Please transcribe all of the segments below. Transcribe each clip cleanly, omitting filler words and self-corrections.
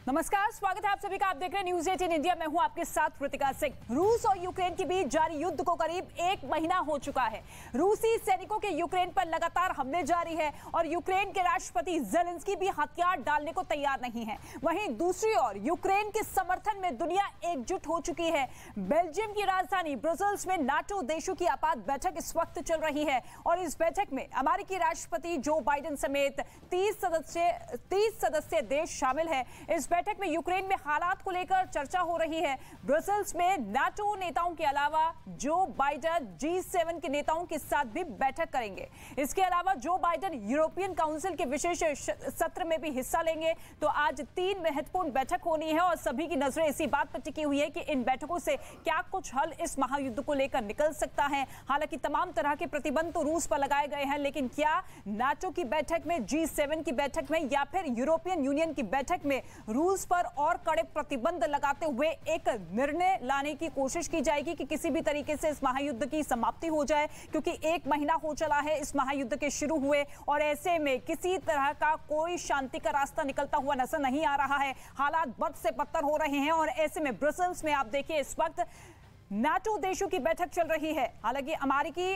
नमस्कार, स्वागत है आप सभी का। आप देख रहे हैं न्यूज 18 इंडिया। मैं हूं आपके साथ कृतिका सिंह। रूस और यूक्रेन के बीच जारी युद्ध को करीब 1 महीना हो चुका है। रूसी सैनिकों के यूक्रेन पर लगातार हमले जारी है और यूक्रेन के राष्ट्रपति ज़ेलेंस्की भी हथियार डालने को तैयार नहीं है। वहीं दूसरी ओर यूक्रेन के समर्थन में दुनिया एकजुट हो चुकी है। बेल्जियम की राजधानी ब्रसेल्स में नाटो देशों की आपात बैठक इस वक्त चल रही है और इस बैठक में अमेरिकी राष्ट्रपति जो बाइडेन समेत 30 सदस्यीय देश शामिल है। इस बैठक में यूक्रेन में हालात को लेकर चर्चा हो रही है। ब्रसेल्स में नाटो नेताओं के अलावा जो बाइडेन G7 के नेताओं के साथ भी बैठक करेंगे। इसके अलावा जो बाइडेन यूरोपियन काउंसिल के विशेष सत्र में भी हिस्सा लेंगे। तो आज 3 महत्वपूर्ण बैठक होनी है और सभी की नजरें इसी बात पर टिकी हुई है कि इन बैठकों से क्या कुछ हल इस महायुद्ध को लेकर निकल सकता है। हालांकि तमाम तरह के प्रतिबंध तो रूस पर लगाए गए हैं, लेकिन क्या नाटो की बैठक में, G7 की बैठक में या फिर यूरोपियन यूनियन की बैठक में रूस पर और कड़े प्रतिबंध लगाते हुए एक निर्णय लाने की कोशिश की जाएगी कि किसी भी तरीके से इस महायुद्ध की समाप्ति हो जाए, क्योंकि 1 महीना हो चला है इस महायुद्ध के शुरू हुए और ऐसे में किसी तरह का कोई शांति का रास्ता निकलता हुआ नजर नहीं आ रहा है। हालात बद से बदतर हो रहे हैं और ऐसे में ब्रसेल्स में आप देखिए इस वक्त नाटो देशों की बैठक चल रही है। हालांकि अमेरिकी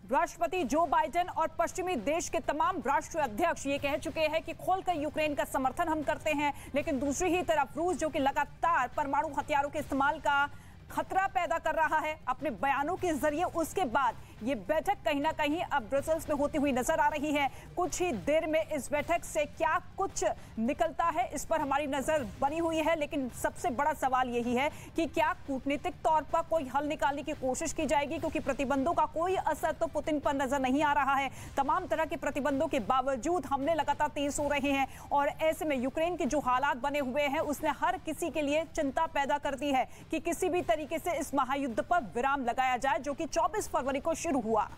राष्ट्रपति जो बाइडेन और पश्चिमी देश के तमाम राष्ट्रीय अध्यक्ष ये कह चुके हैं कि खोलकर यूक्रेन का समर्थन हम करते हैं, लेकिन दूसरी ही तरफ रूस जो कि लगातार परमाणु हथियारों के इस्तेमाल का खतरा पैदा कर रहा है अपने बयानों के जरिए, उसके बाद ये बैठक कहीं ना कहीं अब ब्रसेल्स में होती हुई नजर आ रही है। कुछ ही देर में इस बैठक से क्या कुछ निकलता है इस पर हमारी नजर बनी हुई है, लेकिन सबसे बड़ा सवाल यही है कि क्या कूटनीतिक तौर पर कोई हल निकालने की कोशिश की जाएगी, क्योंकि प्रतिबंधों का कोई असर तो पुतिन पर नजर नहीं आ रहा है। तमाम तरह के प्रतिबंधों के बावजूद हमले लगातार तेज हो रहे हैं और ऐसे में यूक्रेन के जो हालात बने हुए हैं उसने हर किसी के लिए चिंता पैदा कर दी है कि किसी भी तरीके से इस महायुद्ध पर विराम लगाया जाए, जो कि 24 फरवरी को शुरू हुआ।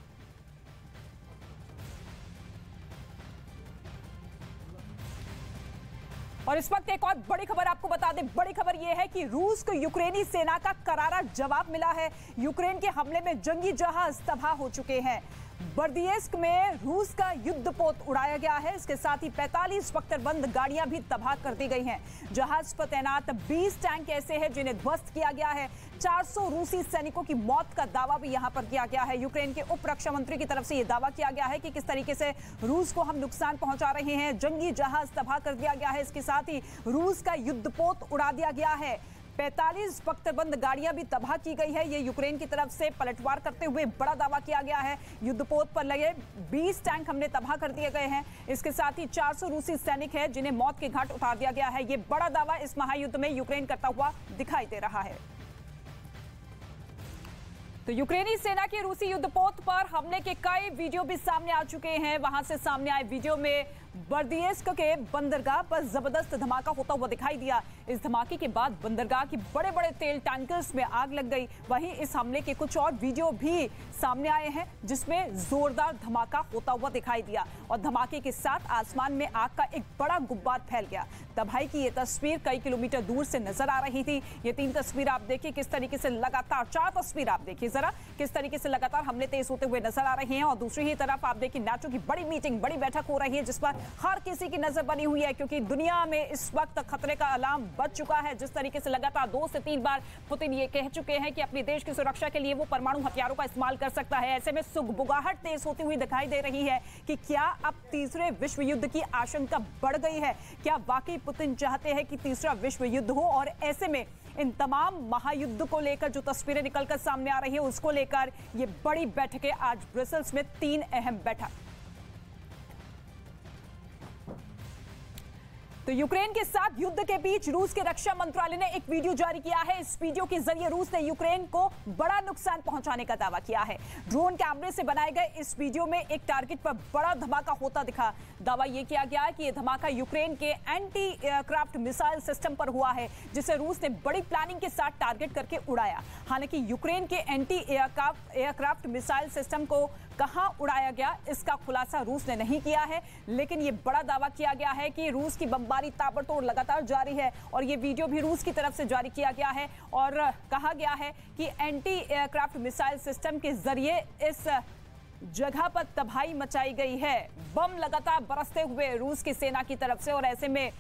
और इस वक्त एक और बड़ी खबर आपको बता दें। बड़ी खबर यह है कि रूस को यूक्रेनी सेना का करारा जवाब मिला है। यूक्रेन के हमले में जंगी जहाज तबाह हो चुके हैं। बर्दियस्क में रूस का युद्धपोत उड़ाया गया है। इसके साथ ही 45 बख्तरबंद गाड़ियां भी तबाह कर दी गई हैं। जहाज पर तैनात 20 टैंक ऐसे हैं जिन्हें ध्वस्त किया गया है। 400 रूसी सैनिकों की मौत का दावा भी यहां पर किया गया है। यूक्रेन के उप रक्षा मंत्री की तरफ से यह दावा किया गया है कि किस तरीके से रूस को हम नुकसान पहुंचा रहे हैं। जंगी जहाज तबाह कर दिया गया है। इसके साथ ही रूस का युद्धपोत उड़ा दिया गया है। 45 बख्तरबंद गाड़ियां भी तबाह की गई है। ये यूक्रेन की तरफ से पलटवार करते हुए बड़ा दावा किया गया है। युद्धपोत पर लगे 20 टैंक हमने तबाह कर दिए गए हैं। इसके साथ ही 400 रूसी सैनिक हैं जिन्हें मौत के घाट उतार दिया गया है। ये बड़ा दावा इस महायुद्ध में यूक्रेन करता हुआ दिखाई दे रहा है। तो यूक्रेनी सेना के रूसी युद्धपोत पर हमले के कई वीडियो भी सामने आ चुके हैं। वहां से सामने आए वीडियो में बर्दियस्क के बंदरगाह पर जबरदस्त धमाका होता हुआ दिखाई दिया। इस धमाके के बाद बंदरगाह की बड़े बड़े तेल टैंकर्स में आग लग गई। वहीं इस हमले के कुछ और वीडियो भी सामने आए हैं जिसमें जोरदार धमाका होता हुआ दिखाई दिया और धमाके के साथ आसमान में आग का एक बड़ा गुब्बार फैल गया। तबाही की ये तस्वीर कई किलोमीटर दूर से नजर आ रही थी। ये 3 तस्वीर आप देखिए किस तरीके से लगातार, 4 तस्वीर आप देखिए जरा किस तरीके से लगातार हमले तेज होते हुए नजर आ रहे हैं। और दूसरी ही तरफ आप देखिए नाटो की बड़ी मीटिंग, बड़ी बैठक हो रही है जिस पर हर किसी की नजर बनी हुई है, क्योंकि दुनिया में इस वक्त खतरे का अलार्म बज चुका है। जिस तरीके से लगातार 2 से 3 बार पुतिन ये कह चुके हैं कि अपने देश की सुरक्षा के लिए वो परमाणु हथियारों का इस्तेमाल कर सकता है। ऐसे में सुगबुगाहट तेज होती हुई दिखाई दे रही है कि क्या अब तीसरे विश्व युद्ध की आशंका बढ़ गई है। क्या वाकई पुतिन चाहते हैं कि तीसरा विश्व युद्ध हो। और ऐसे में इन तमाम महायुद्ध को लेकर जो तस्वीरें निकलकर सामने आ रही है उसको लेकर ये बड़ी बैठकें, आज ब्रसेल्स में 3 अहम बैठक। तो यूक्रेन के साथ युद्ध के बीच रूस के रक्षा मंत्रालय ने एक वीडियो जारी किया है। इस वीडियो के जरिए रूस ने यूक्रेन को बड़ा नुकसान पहुंचाने का दावा किया है। ड्रोन कैमरे से बनाए गए इस वीडियो में एक टारगेट पर बड़ा धमाका होता दिखा। दावा यह किया गया है कि यह धमाका यूक्रेन के एंटी एयरक्राफ्ट मिसाइल सिस्टम पर हुआ है, जिसे रूस ने बड़ी प्लानिंग के साथ टारगेट करके उड़ाया। हालांकि यूक्रेन के एंटी एयरक्राफ्ट मिसाइल सिस्टम को कहां उड़ाया गया इसका खुलासा रूस ने नहीं किया है, लेकिन यह बड़ा दावा किया गया है कि रूस की बमबारी ताबड़तोड़ लगातार जारी है और यह वीडियो भी रूस की तरफ से जारी किया गया है और कहा गया है कि एंटी एयरक्राफ्ट मिसाइल सिस्टम के जरिए इस जगह पर तबाही मचाई गई है। बम लगातार बरसते हुए रूस की सेना की तरफ से और ऐसे में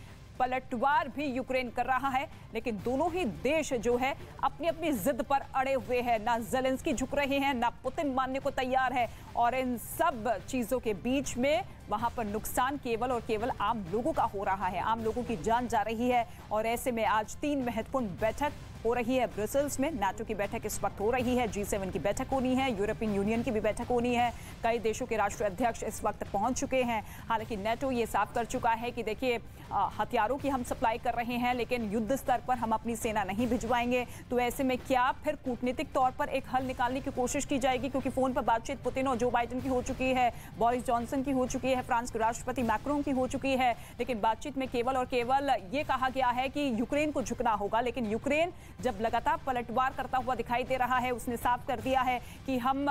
पलटवार भी यूक्रेन कर रहा है, लेकिन दोनों ही देश जो है अपनी अपनी जिद पर अड़े हुए हैं। ना ज़ेलेंस्की झुक रहे हैं, ना पुतिन मानने को तैयार है, और इन सब चीजों के बीच में वहां पर नुकसान केवल और केवल आम लोगों का हो रहा है। आम लोगों की जान जा रही है। और ऐसे में आज 3 महत्वपूर्ण बैठक हो रही है ब्रसेल्स में। नाटो की बैठक इस वक्त हो रही है, G7 की बैठक होनी है, यूरोपियन यूनियन की भी बैठक होनी है। कई देशों के राष्ट्राध्यक्ष इस वक्त पहुंच चुके हैं। हालांकि नाटो ये साफ कर चुका है कि देखिए, हथियारों की हम सप्लाई कर रहे हैं, लेकिन युद्ध स्तर पर हम अपनी सेना नहीं भिजवाएंगे। तो ऐसे में क्या फिर कूटनीतिक तौर पर एक हल निकालने की कोशिश की जाएगी? क्योंकि फोन पर बातचीत पुतिन और जो बाइडेन की हो चुकी है, बोरिस जॉनसन की हो चुकी है, फ्रांस के राष्ट्रपति मैक्रोन की हो चुकी है, लेकिन बातचीत में केवल और केवल ये कहा गया है कि यूक्रेन को झुकना होगा। लेकिन यूक्रेन जब लगातार पलटवार करता हुआ दिखाई दे रहा है, उसने साफ कर दिया है कि हम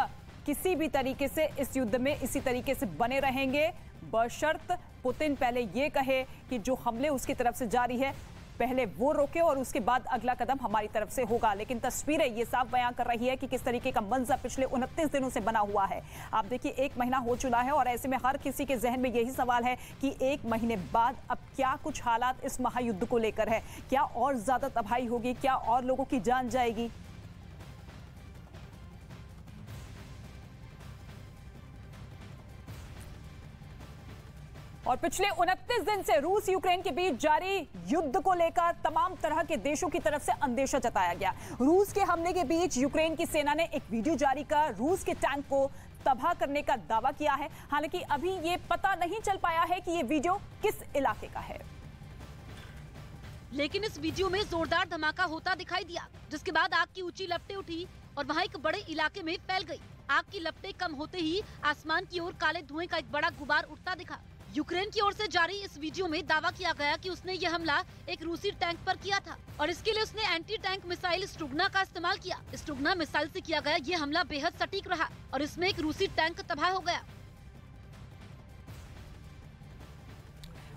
किसी भी तरीके से इस युद्ध में इसी तरीके से बने रहेंगे, बशर्त पुतिन पहले ये कहे कि जो हमले उसकी तरफ से जारी है पहले वो रोके और उसके बाद अगला कदम हमारी तरफ से होगा। लेकिन तस्वीरें ये साफ बयां कर रही है कि किस तरीके का मंजर पिछले 29 दिनों से बना हुआ है। आप देखिए, 1 महीना हो चुका है और ऐसे में हर किसी के जहन में यही सवाल है कि 1 महीने बाद अब क्या कुछ हालात इस महायुद्ध को लेकर है? क्या और ज्यादा तबाही होगी? क्या और लोगों की जान जाएगी? और पिछले 29 दिन से रूस यूक्रेन के बीच जारी युद्ध को लेकर तमाम तरह के देशों की तरफ से अंदेशा जताया गया। रूस के हमले के बीच यूक्रेन की सेना ने एक वीडियो जारी कर रूस के टैंक को तबाह करने का दावा किया है। हालांकि अभी ये पता नहीं चल पाया है कि ये वीडियो किस इलाके का है, लेकिन इस वीडियो में जोरदार धमाका होता दिखाई दिया, जिसके बाद आग की ऊंची लपटें उठी और वहां एक बड़े इलाके में फैल गई। आग की लपटें कम होते ही आसमान की ओर काले धुएं का एक बड़ा गुबार उठता दिखा। यूक्रेन की ओर से जारी इस वीडियो में दावा किया गया कि उसने यह हमला एक रूसी टैंक पर किया था और इसके लिए उसने एंटी टैंक मिसाइल स्टुगना का इस्तेमाल किया। स्टुगना मिसाइल से किया गया ये हमला बेहद सटीक रहा और इसमें एक रूसी टैंक तबाह हो गया।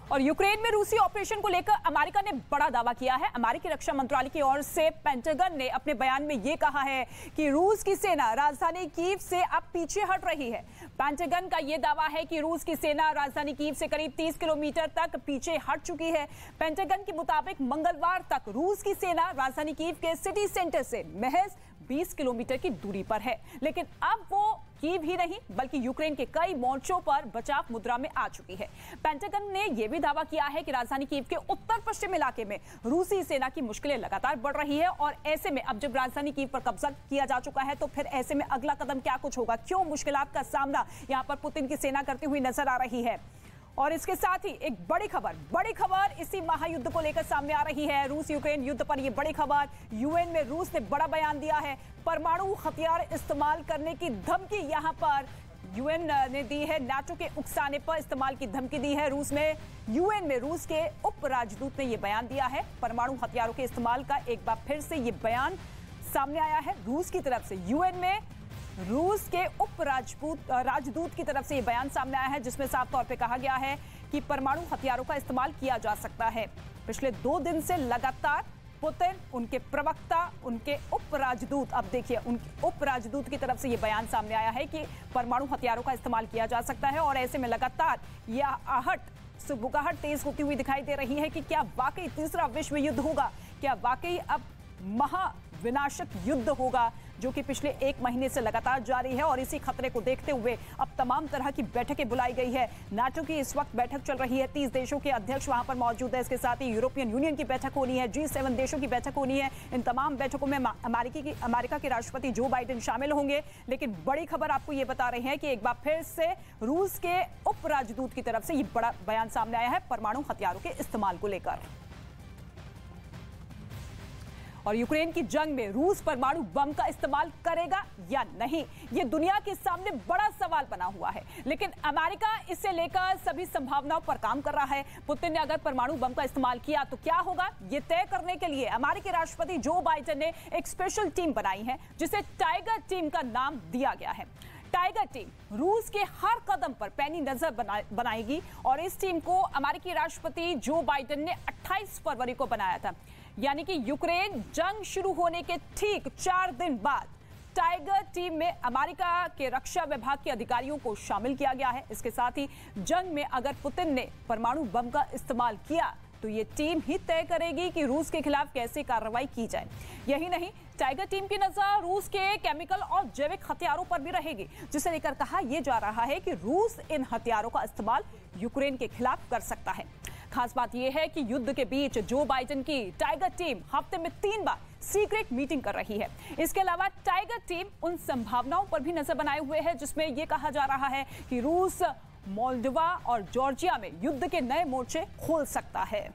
और यूक्रेन में रूसी ऑपरेशन को लेकर अमेरिका ने बड़ा दावा किया है। अमेरिकी रक्षा मंत्रालय की ओर से पेंटागन ने अपने बयान में ये कहा है कि रूस की सेना राजधानी कीव से अब पीछे हट रही है। पेंटागन का ये दावा है कि रूस की सेना राजधानी कीव से करीब 30 किलोमीटर तक पीछे हट चुकी है। पेंटागन के मुताबिक मंगलवार तक रूस की सेना राजधानी कीव के सिटी सेंटर से महज 20 किलोमीटर की दूरी पर है, लेकिन अब वो कीव ही नहीं बल्कि यूक्रेन के कई मोर्चों पर बचाव मुद्रा में आ चुकी है। पेंटागन ने यह भी दावा किया है कि राजधानी कीव के उत्तर पश्चिम इलाके में रूसी सेना की मुश्किलें लगातार बढ़ रही है और ऐसे में अब जब राजधानी कीव पर कब्जा किया जा चुका है तो फिर ऐसे में अगला कदम क्या कुछ होगा, क्यों मुश्किलात का सामना यहां पर पुतिन की सेना करती हुई नजर आ रही है। और इसके साथ ही एक बड़ी खबर इसी महायुद्ध को लेकर सामने आ रही है। रूस यूक्रेन युद्ध पर यह बड़ी खबर, यूएन में रूस ने बड़ा बयान दिया है। परमाणु हथियार इस्तेमाल करने की धमकी यहां पर यूएन ने दी है। नाटो के उकसाने पर इस्तेमाल की धमकी दी है रूस में। यूएन में रूस के उप राजदूत ने यह बयान दिया है। परमाणु हथियारों के इस्तेमाल का एक बार फिर से यह बयान सामने आया है रूस की तरफ से। यूएन में रूस के उप राजदूत की तरफ से यह बयान सामने आया है, जिसमें साफ तौर पे कहा गया है कि परमाणु हथियारों का इस्तेमाल किया जा सकता है। पिछले 2 दिन से लगातार पुतिन, उनके प्रवक्ता, उनके उप राजदूत, अब देखिए उनके उप राजदूत की तरफ से यह बयान सामने आया है कि परमाणु हथियारों का इस्तेमाल किया जा सकता है। और ऐसे में लगातार यह सुबुगाहट तेज होती हुई दिखाई दे रही है कि क्या वाकई तीसरा विश्व युद्ध होगा, क्या वाकई अब महाविनाशक युद्ध होगा जो कि पिछले 1 महीने से लगातार जारी है। और इसी खतरे को देखते हुए अब तमाम तरह की बैठकें बुलाई गई है। नाटो की इस वक्त बैठक चल रही है, 30 देशों के अध्यक्ष वहां पर मौजूद है। इसके साथ ही यूरोपियन यूनियन की बैठक होनी है, G7 देशों की बैठक होनी है। इन तमाम बैठकों में अमेरिका के राष्ट्रपति जो बाइडेन शामिल होंगे। लेकिन बड़ी खबर आपको ये बता रहे हैं कि एक बार फिर से रूस के उप राजदूत की तरफ से ये बड़ा बयान सामने आया है परमाणु हथियारों के इस्तेमाल को लेकर। और यूक्रेन की जंग में रूस परमाणु बम का इस्तेमाल करेगा या नहीं, यह दुनिया के सामने बड़ा सवाल बना हुआ है। लेकिन अमेरिका इसे लेकर सभी संभावनाओं पर काम कर रहा है। पुतिन ने अगर परमाणु बम का इस्तेमाल किया तो क्या होगा, यह तय करने के लिए अमेरिकी राष्ट्रपति जो बाइडेन ने एक स्पेशल टीम बनाई है, जिसे टाइगर टीम का नाम दिया गया है। टाइगर टीम रूस के हर कदम पर पैनी नजर बनाएगी और इस टीम को अमेरिकी राष्ट्रपति जो बाइडेन ने 28 फरवरी को बनाया था, यानी कि यूक्रेन जंग शुरू होने के ठीक 4 दिन बाद टाइगर टीम में अमेरिका के रक्षा विभाग के अधिकारियों को शामिल किया गया है। इसके साथ ही जंग में अगर पुतिन ने परमाणु बम का इस्तेमाल किया तो ये टीम ही तय करेगी कि रूस के खिलाफ कैसे कार्रवाई की जाए। यही नहीं, टाइगर टीम की नजर रूस के केमिकल और जैविक हथियारों पर भी रहेगी, जिसे लेकर कहा यह जा रहा है कि रूस इन हथियारों का इस्तेमाल यूक्रेन के खिलाफ कर सकता है। खास बात यह है कि युद्ध के बीच जो बाइडेन की टाइगर टीम हफ्ते में 3 बार सीक्रेट मीटिंग कर रही है। इसके अलावा टाइगर टीम उन संभावनाओं पर भी नजर बनाए हुए है जिसमें यह कहा जा रहा है कि रूस मोल्डोवा और जॉर्जिया में युद्ध के नए मोर्चे खोल सकता है।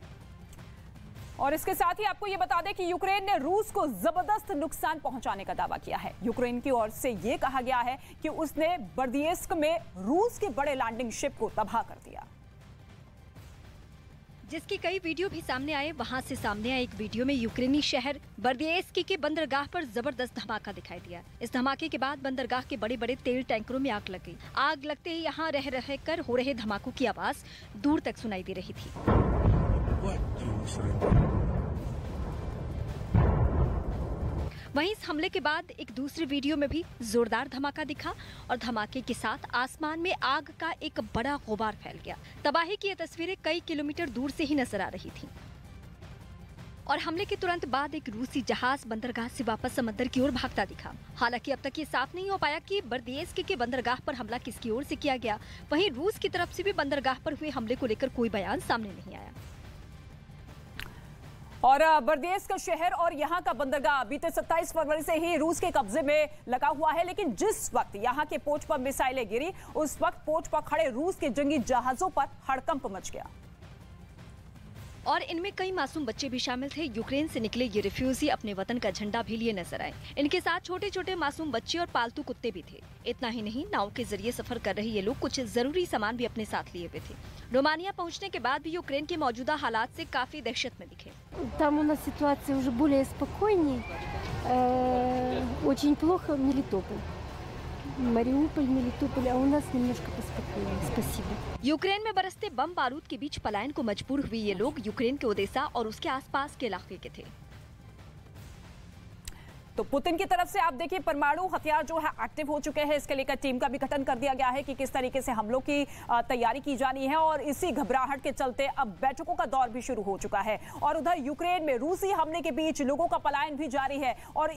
और इसके साथ ही आपको यह बता दें कि यूक्रेन ने रूस को जबरदस्त नुकसान पहुंचाने का दावा किया है। यूक्रेन की ओर से यह कहा गया है कि उसने बर्दियस्क में रूस के बड़े लैंडिंग शिप को तबाह कर दिया। जिसके कई वीडियो भी सामने आए। वहां से सामने आए एक वीडियो में यूक्रेनी शहर बर्दियस्की के बंदरगाह पर जबरदस्त धमाका दिखाई दिया। इस धमाके के बाद बंदरगाह के बड़े बड़े तेल टैंकरों में आग लग गई। आग लगते ही यहाँ रह कर हो रहे धमाकों की आवाज दूर तक सुनाई दे रही थी। वहीं इस हमले के बाद एक दूसरे वीडियो में भी जोरदार धमाका दिखा और धमाके के साथ आसमान में आग का एक बड़ा गुबार फैल गया। तबाही की ये तस्वीरें कई किलोमीटर दूर से ही नजर आ रही थीं। और हमले के तुरंत बाद एक रूसी जहाज बंदरगाह से वापस समंदर की ओर भागता दिखा। हालांकि अब तक ये साफ नहीं हो पाया कि बर्दियस्की के बंदरगाह पर हमला किसकी ओर से किया गया। वहीं रूस की तरफ से भी बंदरगाह पर हुए हमले को लेकर कोई बयान सामने नहीं आया। और बर्दियस्क का शहर और यहां का बंदरगाह बीते 27 फरवरी से ही रूस के कब्जे में लगा हुआ है, लेकिन जिस वक्त यहां के पोच पर मिसाइलें गिरी उस वक्त पोच पर खड़े रूस के जंगी जहाजों पर हड़कंप मच गया। और इनमें कई मासूम बच्चे भी शामिल थे। यूक्रेन से निकले ये रिफ्यूजी अपने वतन का झंडा भी लिए नजर आए। इनके साथ छोटे छोटे मासूम बच्चे और पालतू कुत्ते भी थे। इतना ही नहीं, नाव के जरिए सफर कर रहे ये लोग कुछ जरूरी सामान भी अपने साथ लिए हुए थे। रोमानिया पहुंचने के बाद भी यूक्रेन के मौजूदा हालात से काफी दहशत में दिखे। Там у нас ситуация уже более спокойней. Очень плохо Мелитополь. Мариуполь, Мелитополь, а у нас немножко поспокойнее. Спасибо. यूक्रेन में बरसते बम बारूद के बीच पलायन को मजबूर हुए ये लोग यूक्रेन के ओदेसा और उसके आसपास के इलाके के थे। तो पुतिन की तरफ से आप देखिए परमाणु हथियार जो है एक्टिव हो चुके हैं। इसके लेकर टीम का भी गठन कर दिया गया है कि किस तरीके से हमलों की तैयारी की जानी है। और इसी घबराहट के चलते अब बैठकों का दौर भी शुरू हो चुका है। और उधर यूक्रेन में रूसी हमले के बीच लोगों का पलायन भी जारी है। और